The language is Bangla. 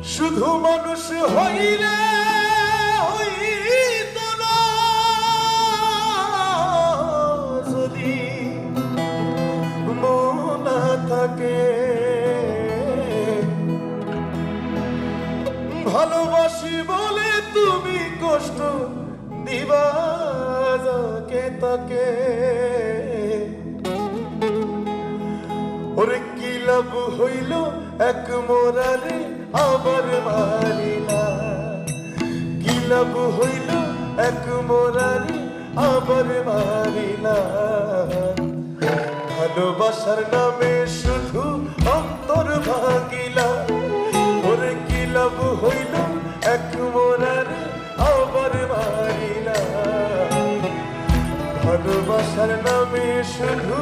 শুধু মানুষ হইলে হইত না যদি মন থাকে। ভালোবাসি বলে তুমি কষ্ট দিবা যাকে তাকে। ওরে কি লাভ হইল এক মোরারে আবার মারিলা, কি লাভ হইল এক মোরারে আবার মারিলা। ভালোবাসার নামে শুধু অন্তর ভাগিলা। ওরে কি লাভ হইল এক মোরারে আবার মারিলা। ভালোবাসার নামে শুধু